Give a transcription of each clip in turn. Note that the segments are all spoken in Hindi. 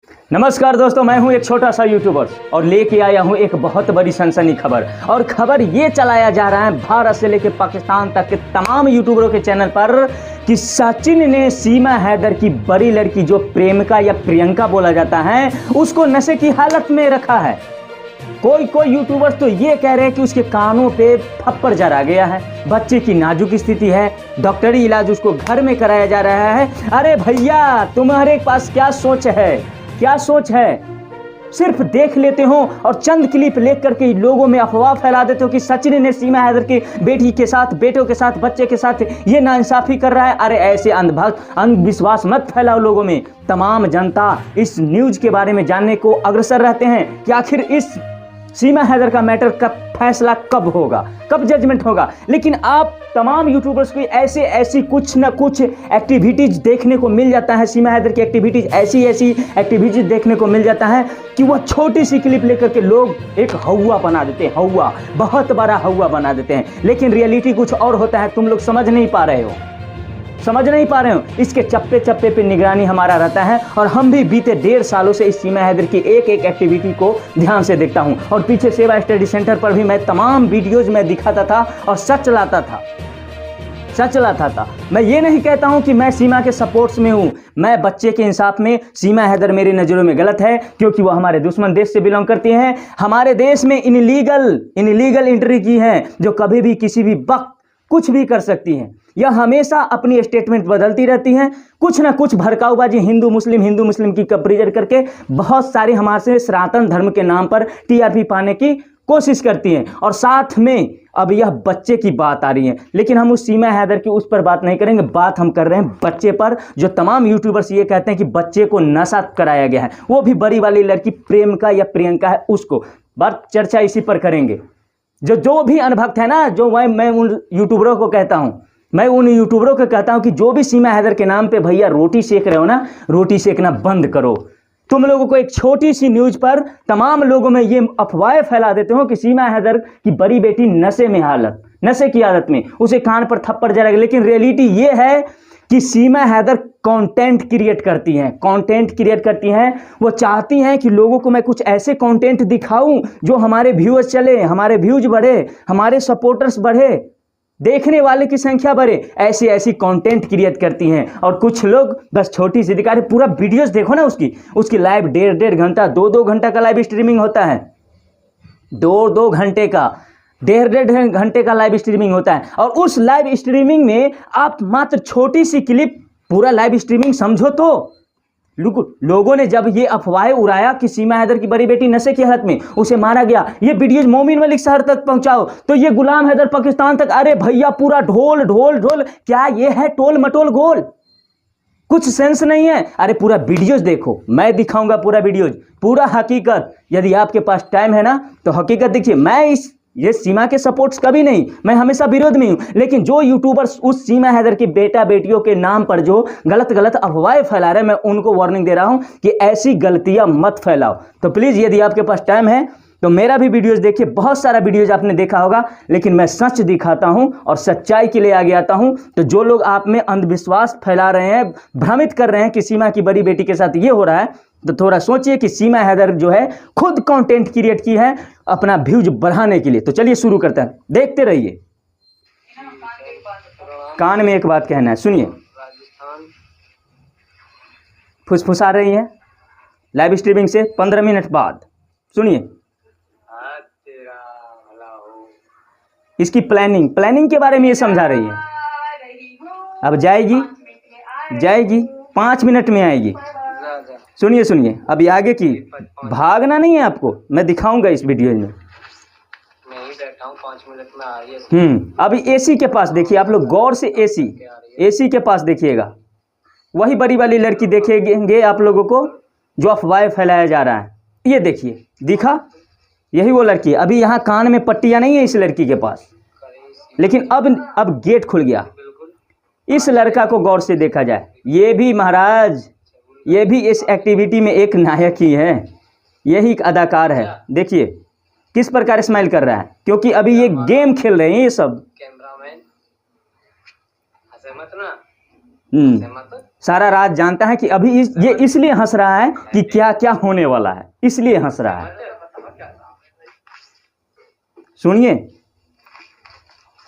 नमस्कार दोस्तों, मैं हूं एक छोटा सा यूट्यूबर और लेके आया हूं एक बहुत बड़ी सनसनी खबर। और खबर ये चलाया जा रहा है भारत से लेकर पाकिस्तान तक के तमाम यूट्यूबरों के चैनल पर कि सचिन ने सीमा हैदर की बड़ी लड़की जो प्रेमिका या प्रियंका बोला जाता है उसको नशे की हालत में रखा है। कोई यूट्यूबर्स तो ये कह रहे हैं कि उसके कानों पे थप्पड़ जरा गया है, बच्चे की नाजुक स्थिति है, डॉक्टरी इलाज उसको घर में कराया जा रहा है। अरे भैया, तुम्हारे पास क्या सोच है, क्या सोच है? सिर्फ देख लेते हो और चंद क्लिप लेकर करके लोगों में अफवाह फैला देते हो कि सचिन ने सीमा हैदर की बेटी के साथ, बेटों के साथ, बच्चे के साथ ये नाइंसाफी कर रहा है। अरे ऐसे अंधविश्वास मत फैलाओ लोगों में। तमाम जनता इस न्यूज के बारे में जानने को अग्रसर रहते हैं कि आखिर इस सीमा हैदर का मैटर का फैसला कब होगा, कब जजमेंट होगा। लेकिन आप तमाम यूट्यूबर्स को ऐसी कुछ ना कुछ एक्टिविटीज देखने को मिल जाता है, सीमा हैदर की एक्टिविटीज ऐसी एक्टिविटीज देखने को मिल जाता है कि वह छोटी सी क्लिप लेकर के लोग एक हौवा बना देते हैं, हौवा, बहुत बड़ा हौवा बना देते हैं। लेकिन रियलिटी कुछ और होता है, तुम लोग समझ नहीं पा रहे हो। इसके चप्पे चप्पे पे निगरानी हमारा रहता है और हम भी बीते 1.5 सालों से इस सीमा हैदर की एक एक्टिविटी को ध्यान से देखता हूं। और पीछे सेवा स्टडी सेंटर पर भी मैं तमाम वीडियोज में दिखाता था और सच लाता था। मैं ये नहीं कहता हूं कि मैं सीमा के सपोर्ट्स में हूं। मैं बच्चे के इंसाफ में सीमा हैदर मेरी नज़रों में गलत है, क्योंकि वो हमारे दुश्मन देश से बिलोंग करती हैं। हमारे देश में इनलीगल एंट्री की है, जो कभी भी किसी भी वक्त कुछ भी कर सकती हैं। यह हमेशा अपनी स्टेटमेंट बदलती रहती हैं, कुछ ना कुछ भड़काऊबाजी हिंदू मुस्लिम की कंपैरिजन करके बहुत सारे हमारे सनातन धर्म के नाम पर टीआरपी पाने की कोशिश करती हैं। और साथ में अब यह बच्चे की बात आ रही है, लेकिन हम उस सीमा हैदर की उस पर बात नहीं करेंगे। बात हम कर रहे हैं बच्चे पर, जो तमाम यूट्यूबर्स ये कहते हैं कि बच्चे को नशा कराया गया है, वो भी बड़ी वाली लड़की प्रेमिका या प्रियंका है, उसको बात चर्चा इसी पर करेंगे। जो भी अनभक्त है ना, जो मैं उन यूट्यूबरों को कहता हूं कि जो भी सीमा हैदर के नाम पे भैया रोटी सेक रहे हो ना, रोटी सेकना बंद करो। तुम लोगों को एक छोटी सी न्यूज पर तमाम लोगों में ये अफवाहें फैला देते हो कि सीमा हैदर की बड़ी बेटी नशे की आदत में, उसे कान पर थप्पड़ जराएगा। लेकिन रियलिटी ये है कि सीमा हैदर कंटेंट क्रिएट करती हैं। वो चाहती हैं कि लोगों को मैं कुछ ऐसे कंटेंट दिखाऊं जो हमारे व्यूअर्स चले, हमारे व्यूज बढ़े, हमारे सपोर्टर्स बढ़े, देखने वाले की संख्या बढ़े। ऐसी कंटेंट क्रिएट करती हैं। और कुछ लोग बस छोटी सी दिखा रहे। पूरा वीडियोस देखो ना उसकी लाइव 1.5 घंटा 2 घंटा का लाइव स्ट्रीमिंग होता है, 2 घंटे का 1.5 घंटे का लाइव स्ट्रीमिंग होता है। और उस लाइव स्ट्रीमिंग में आप मात्र छोटी सी क्लिप, पूरा लाइव स्ट्रीमिंग समझो तो लोगों ने जब ये अफवाहें उड़ाया कि सीमा हैदर की बड़ी बेटी नशे की हालत में, उसे मारा गया, ये वीडियोज मोमिन मलिक शहर तक पहुंचाओ, तो ये गुलाम हैदर पाकिस्तान तक। अरे भैया, पूरा ढोल, क्या ये है टोल मटोल गोल? कुछ सेंस नहीं है। अरे पूरा वीडियोज देखो, मैं दिखाऊंगा पूरा वीडियोज, पूरा हकीकत। यदि आपके पास टाइम है ना तो हकीकत देखिए। ये सीमा के सपोर्ट्स कभी नहीं, मैं हमेशा विरोध में हूं। लेकिन जो यूट्यूबर्स उस सीमा हैदर के बेटा बेटियों के नाम पर जो गलत अफवाहें फैला रहे हैं, मैं उनको वार्निंग दे रहा हूं कि ऐसी गलतियां मत फैलाओ। तो प्लीज़, यदि आपके पास टाइम है तो मेरा भी वीडियोस देखिए। बहुत सारा वीडियोस आपने देखा होगा, लेकिन मैं सच दिखाता हूं और सच्चाई के लिए आगे आता हूं। तो जो लोग आप में अंधविश्वास फैला रहे हैं, भ्रमित कर रहे हैं कि सीमा की बड़ी बेटी के साथ ये हो रहा है, तो थोड़ा सोचिए कि सीमा हैदर जो है खुद कंटेंट क्रिएट की है अपना व्यूज बढ़ाने के लिए। तो चलिए शुरू करते हैं, देखते रहिए। कान में एक बात कहना है, सुनिए। फुसफुसा रही है लाइव स्ट्रीमिंग से 15 मिनट बाद, सुनिए। इसकी प्लानिंग के बारे में ये समझा रही है। अब जाएगी 5 मिनट में आएगी। सुनिए, अभी आगे की भागना नहीं है आपको, मैं दिखाऊंगा इस वीडियो में। मैं ही बैठा हूं, 5 मिनट में आ रही है। अभी एसी के पास देखिए, आप लोग गौर से एसी के पास देखिएगा। वही बड़ी वाली लड़की देखेंगे आप लोगों को जो अफवाह फैलाया जा रहा है। ये देखिए, दिखा, यही वो लड़की है। अभी यहाँ कान में पट्टियां नहीं है इस लड़की के पास, लेकिन अब गेट खुल गया। इस लड़का को गौर से देखा जाए, ये भी महाराज, ये भी इस एक्टिविटी में एक नायक ही है, यही एक अदाकार है। देखिए किस प्रकार स्माइल कर रहा है, क्योंकि अभी ये गेम खेल रहे हैं ये सब। कैमरामैन सारा राज जानता है कि अभी ये इसलिए हंस रहा है कि क्या क्या होने वाला है, इसलिए हंस रहा है। सुनिए,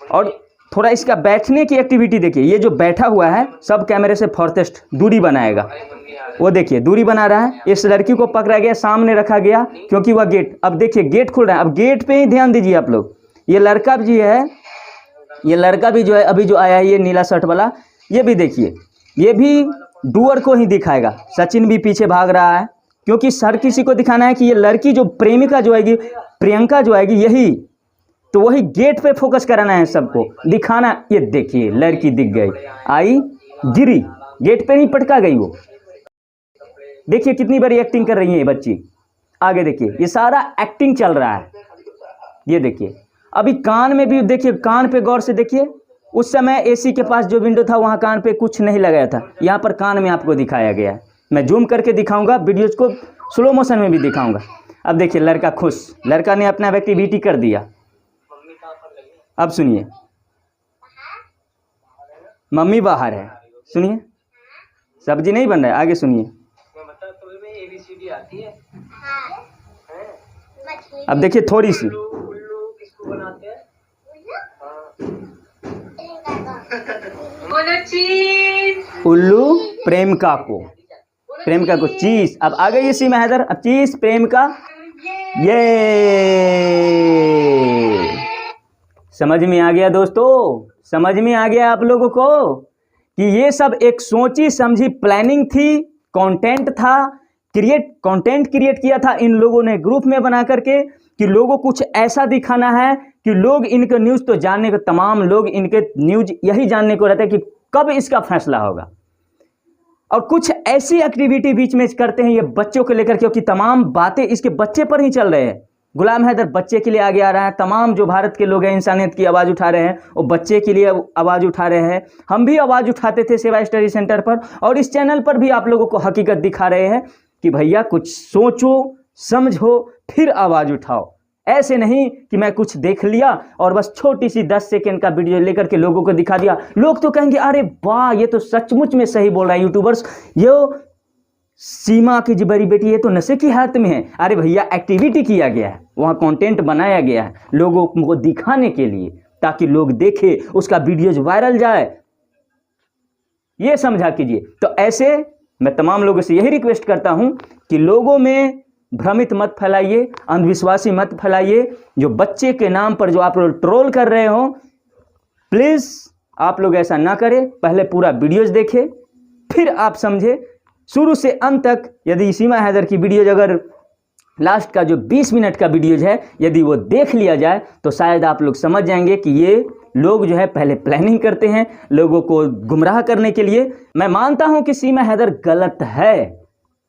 और थोड़ा इसका बैठने की एक्टिविटी देखिए। ये जो बैठा हुआ है सब कैमरे से फॉरटेस्ट दूरी बनाएगा। वो देखिए दूरी बना रहा है। इस लड़की को पकड़ा गया, सामने रखा गया क्योंकि वह गेट, अब देखिए गेट खुल रहा है। अब गेट पे ही ध्यान दीजिए आप लोग। ये लड़का भी है, ये लड़का भी जो है अभी जो आया है ये नीला शर्ट वाला, ये भी देखिए, ये भी डूअर को ही दिखाएगा। सचिन भी पीछे भाग रहा है क्योंकि हर किसी को दिखाना है कि ये लड़की जो प्रेमिका जो आएगी, प्रियंका जो आएगी, यही तो वही गेट पे फोकस कराना है, सबको दिखाना। ये देखिए लड़की दिख गई, आई, गिरी, गेट पे ही पटका गई वो। देखिए कितनी बड़ी एक्टिंग कर रही है ये बच्ची। आगे देखिए, ये सारा एक्टिंग चल रहा है। ये देखिए अभी कान में भी देखिए, कान पे गौर से देखिए। उस समय एसी के पास जो विंडो था वहां कान पे कुछ नहीं लगाया था, यहाँ पर कान में आपको दिखाया गया है। मैं जूम करके दिखाऊंगा, वीडियोज को स्लो मोशन में भी दिखाऊंगा। अब देखिए लड़का खुश, लड़का ने अपना एक्टिविटी कर दिया। अब सुनिए, मम्मी बाहर है, सुनिए, सब्जी नहीं बन रहा है, आगे सुनिए। अब देखिए थोड़ी सी, उल्लू प्रेमिका को, प्रेमिका को चीज। अब आ गई सीमा हैदर, अब चीज प्रेमिका, ये समझ में आ गया दोस्तों, समझ में आ गया आप लोगों को कि ये सब एक सोची समझी प्लानिंग थी, कंटेंट था, कंटेंट क्रिएट किया था इन लोगों ने ग्रुप में बना करके कि लोगों को कुछ ऐसा दिखाना है कि लोग इनके न्यूज़ तो जानने को, तमाम लोग इनके न्यूज़ यही जानने को रहता है कि कब इसका फैसला होगा। और कुछ ऐसी एक्टिविटी बीच में करते हैं ये बच्चों को लेकर, क्योंकि तमाम बातें इसके बच्चे पर ही चल रहे हैं। गुलाम हैदर बच्चे के लिए आगे आ रहा है, तमाम जो भारत के लोग हैं इंसानियत की आवाज़ उठा रहे हैं, वो बच्चे के लिए आवाज़ उठा रहे हैं। हम भी आवाज़ उठाते थे सेवा स्टडी सेंटर पर, और इस चैनल पर भी आप लोगों को हकीकत दिखा रहे हैं कि भैया कुछ सोचो समझो फिर आवाज़ उठाओ। ऐसे नहीं कि मैं कुछ देख लिया और बस छोटी सी 10 सेकंड का वीडियो लेकर के लोगों को दिखा दिया। लोग तो कहेंगे अरे वाह ये तो सचमुच में सही बोल रहा है यूट्यूबर्स, ये सीमा की जी बड़ी बेटी ये तो नशे की हालत में है। अरे भैया एक्टिविटी किया गया है, वहाँ कंटेंट बनाया गया है लोगों को दिखाने के लिए, ताकि लोग देखें, उसका वीडियोज वायरल जाए, ये समझा कीजिए। तो ऐसे मैं तमाम लोगों से यही रिक्वेस्ट करता हूँ कि लोगों में भ्रमित मत फैलाइए, अंधविश्वासी मत फैलाइए। जो बच्चे के नाम पर जो आप लोग ट्रोल कर रहे हो, प्लीज़ आप लोग ऐसा ना करें। पहले पूरा वीडियोज देखें, फिर आप समझे शुरू से अंत तक। यदि सीमा हैदर की वीडियोज अगर लास्ट का जो 20 मिनट का वीडियोज है यदि वो देख लिया जाए तो शायद आप लोग समझ जाएंगे कि ये लोग जो है पहले प्लानिंग करते हैं लोगों को गुमराह करने के लिए। मैं मानता हूं कि सीमा हैदर गलत है,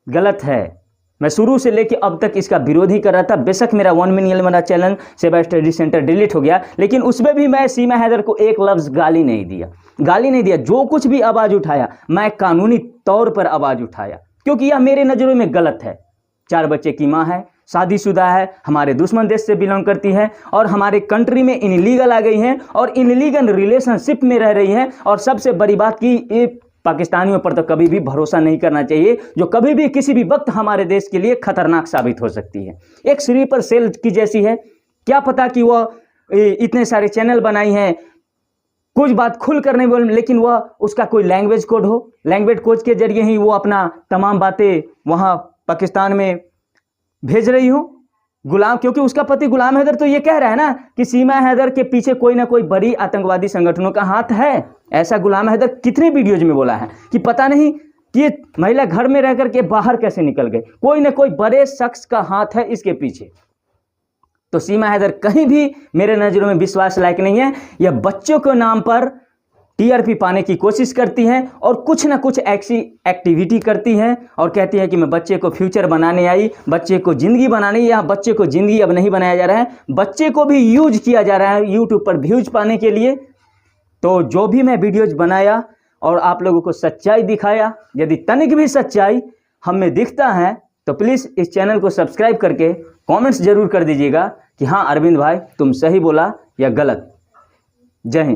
गलत है। मैं शुरू से लेके अब तक इसका विरोध ही कर रहा था। बेशक मेरा 1 मिलियन वाला चैनल सेवा स्टडी सेंटर डिलीट हो गया, लेकिन उसमें भी मैं सीमा हैदर को एक लफ्ज़ गाली नहीं दिया, गाली नहीं दिया। जो कुछ भी आवाज़ उठाया मैं कानूनी तौर पर आवाज़ उठाया, क्योंकि यह मेरे नज़रों में गलत है। 4 बच्चे की माँ है, शादीशुदा है, हमारे दुश्मन देश से बिलोंग करती है और हमारे कंट्री में इनलीगल आ गई हैं और इनलीगल रिलेशनशिप में रह रही हैं। और सबसे बड़ी बात कि ये पाकिस्तानियों पर तो कभी भी भरोसा नहीं करना चाहिए, जो कभी भी किसी भी वक्त हमारे देश के लिए खतरनाक साबित हो सकती है। एक स्लीपर सेल की जैसी है, क्या पता कि वह इतने सारे चैनल बनाई हैं, कुछ बात खुल कर नहीं बोल, लेकिन वह उसका कोई लैंग्वेज कोड हो, लैंग्वेज कोड के जरिए ही वो अपना तमाम बातें वहाँ पाकिस्तान में भेज रही हो। गुलाम, क्योंकि उसका पति गुलाम हैदर तो ये कह रहा है ना कि सीमा हैदर के पीछे कोई ना कोई बड़ी आतंकवादी संगठनों का हाथ है। ऐसा गुलाम हैदर कितने वीडियोज में बोला है कि पता नहीं कि महिला घर में रह करके बाहर कैसे निकल गए, कोई ना कोई बड़े शख्स का हाथ है इसके पीछे। तो सीमा हैदर कहीं भी मेरे नज़रों में विश्वास लायक नहीं है। यह बच्चों के नाम पर टीआरपी पाने की कोशिश करती हैं और कुछ ना कुछ ऐसी एक्टिविटी करती हैं और कहती है कि मैं बच्चे को फ्यूचर बनाने आई, बच्चे को ज़िंदगी बनाने। यहाँ बच्चे को ज़िंदगी अब नहीं बनाया जा रहा है, बच्चे को भी यूज किया जा रहा है यूट्यूब पर व्यूज पाने के लिए। तो जो भी मैं वीडियोज बनाया और आप लोगों को सच्चाई दिखाया, यदि तनिक भी सच्चाई हम में दिखता है तो प्लीज़ इस चैनल को सब्सक्राइब करके कमेंट्स जरूर कर दीजिएगा कि हाँ अरविंद भाई तुम सही बोला या गलत। जय हिंद।